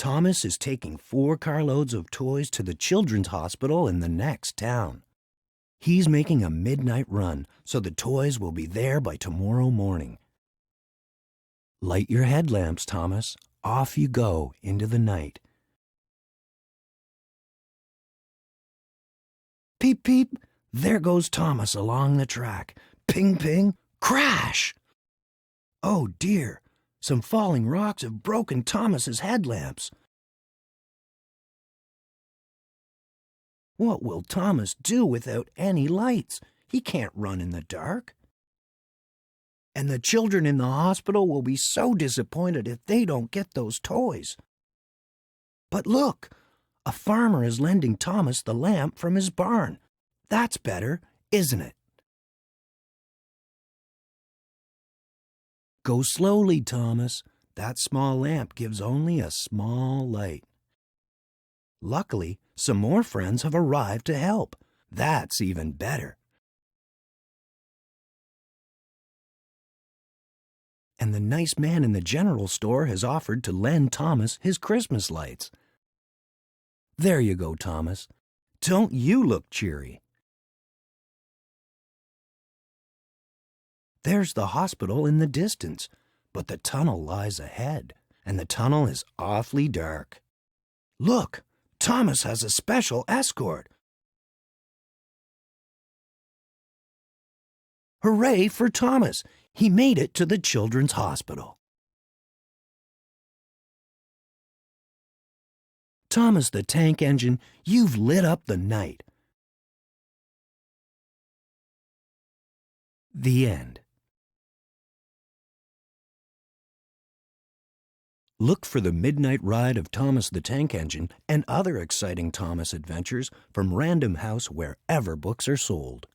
Thomas is taking 4 carloads of toys to the children's hospital in the next town. He's making a midnight run, so the toys will be there by tomorrow morning. Light your headlamps, Thomas. Off you go into the night. Peep, peep. There goes Thomas along the track. Ping, ping. Crash! Oh, dear. Some falling rocks have broken Thomas's headlamps. What will Thomas do without any lights? He can't run in the dark. And the children in the hospital will be so disappointed if they don't get those toys. But look, a farmer is lending Thomas the lamp from his barn. That's better, isn't it? Go slowly, Thomas. That small lamp gives only a small light. Luckily, some more friends have arrived to help. That's even better. And the nice man in the general store has offered to lend Thomas his Christmas lights. There you go, Thomas. Don't you look cheery? There's the hospital in the distance, but the tunnel lies ahead, and the tunnel is awfully dark. Look, Thomas has a special escort. Hooray for Thomas! He made it to the children's hospital. Thomas the Tank Engine, you've lit up the night. The end. Look for the midnight ride of Thomas the Tank Engine and other exciting Thomas adventures from Random House wherever books are sold.